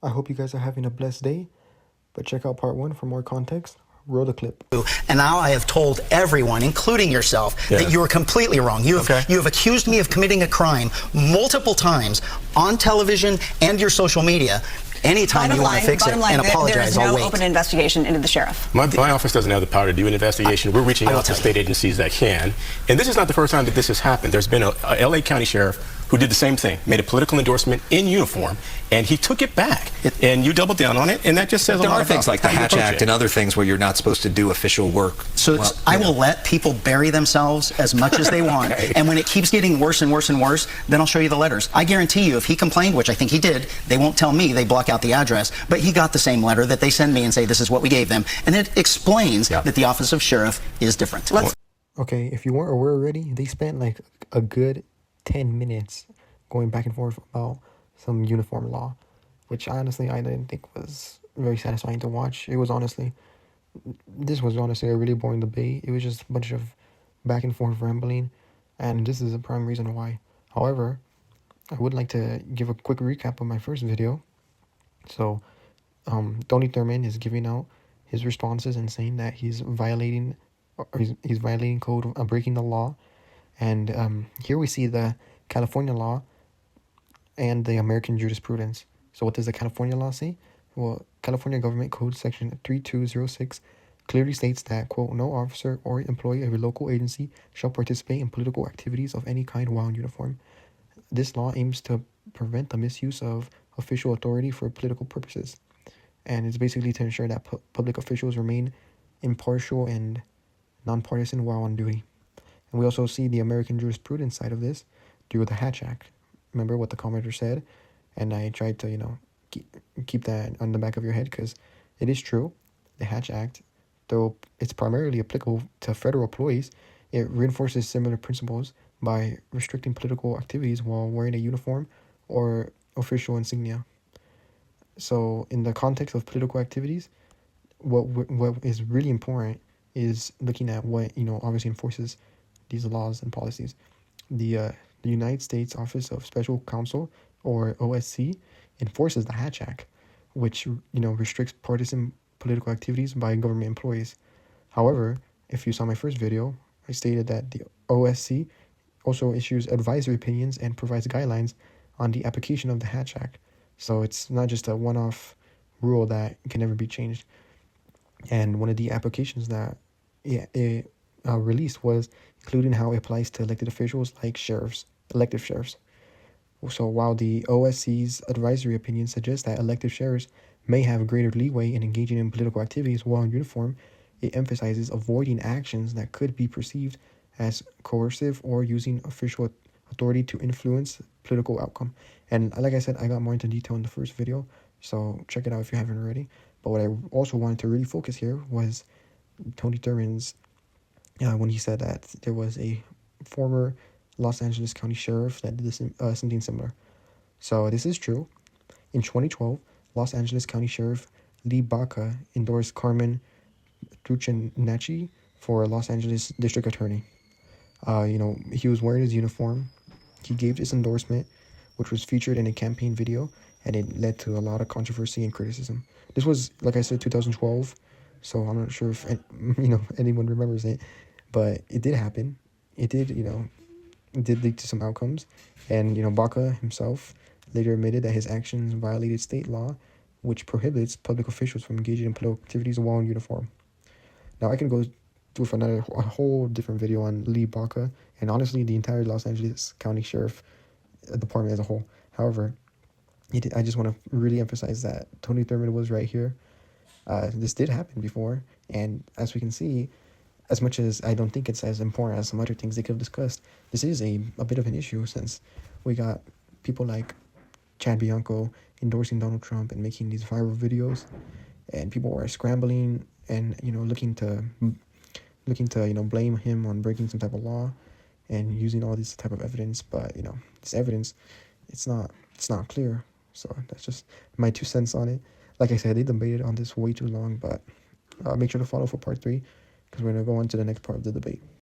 I hope you guys are having a blessed day, but check out part 1 for more context. Roll the clip. And now I have told everyone, including yourself, that you are completely wrong. You have accused me of committing a crime multiple times on television and your social media. Anytime you want to fix it and apologize, I'll wait. There is no open investigation into the sheriff. My office doesn't have the power to do an investigation. We're reaching out to state agencies that can. And this is not the first time that this has happened. There's been a LA County sheriff who did the same thing, made a political endorsement in uniform, and he took it back. And you doubled down on it, and that just says a lot about there are things like the Hatch Act and other things where you're not supposed to do official work. So I will let people bury themselves as much as they want, and when it keeps getting worse and worse and worse, then I'll show you the letters. I guarantee you, if he complained, which I think he did, they won't tell me, they block out the address, but he got the same letter that they send me and say, this is what we gave them, and it explains that the office of sheriff is different. Okay, if you weren't aware already, they spent like a good 10 minutes going back and forth about some uniform law, which honestly I didn't think was very satisfying to watch. This was honestly a really boring debate. It was just a bunch of back and forth rambling, and this is a prime reason why. However, I would like to give a quick recap of my first video. So, Tony Thurmond is giving out his responses and saying that he's violating code, breaking the law, and here we see the California law and the American jurisprudence. So what does the California law say? Well, California Government Code Section 3206 clearly states that, quote, no officer or employee of a local agency shall participate in political activities of any kind while in uniform. This law aims to prevent the misuse of official authority for political purposes. And it's basically to ensure that public officials remain impartial and nonpartisan while on duty. And we also see the American jurisprudence side of this through the Hatch Act. Remember what the commenter said? And I tried to, keep that on the back of your head, because it is true. The Hatch Act, though it's primarily applicable to federal employees, it reinforces similar principles by restricting political activities while wearing a uniform or official insignia. So in the context of political activities, what is really important is looking at what, obviously enforces these laws and policies. The United States Office of Special Counsel, or OSC, enforces the Hatch Act, which, restricts partisan political activities by government employees. However, if you saw my first video, I stated that the OSC also issues advisory opinions and provides guidelines on the application of the Hatch Act. So it's not just a one-off rule that can never be changed. And one of the applications that it released was including how it applies to elected officials like elected sheriffs. So while the OSC's advisory opinion suggests that elected sheriffs may have greater leeway in engaging in political activities while in uniform, it emphasizes avoiding actions that could be perceived as coercive or using official authority to influence political outcome. And like I said, I got more into detail in the first video, so check it out if you haven't already. But what I also wanted to really focus here was Tony Thurmond's, when he said that there was a former Los Angeles County Sheriff that did this, something similar. So this is true. In 2012, Los Angeles County Sheriff Lee Baca endorsed Carmen Truchinacci for Los Angeles District Attorney. He was wearing his uniform. He gave this endorsement, which was featured in a campaign video, and it led to a lot of controversy and criticism. This was, like I said, 2012, so I'm not sure if, anyone remembers it, but it did happen. It did lead to some outcomes, and, Baca himself later admitted that his actions violated state law, which prohibits public officials from engaging in political activities while in uniform. Now, I can go with a whole different video on Lee Baca, and honestly, the entire Los Angeles County Sheriff Department as a whole. However, I just want to really emphasize that Tony Thurmond was right here. This did happen before, and as we can see, as much as I don't think it's as important as some other things they could have discussed, this is a bit of an issue, since we got people like Bianco endorsing Donald Trump and making these viral videos, and people were scrambling and looking to blame him on breaking some type of law and using all this type of evidence. But this evidence, it's not clear. So that's just my 2 cents on it. Like I said, they debated on this way too long, but make sure to follow for part 3, because we're going to go on to the next part of the debate.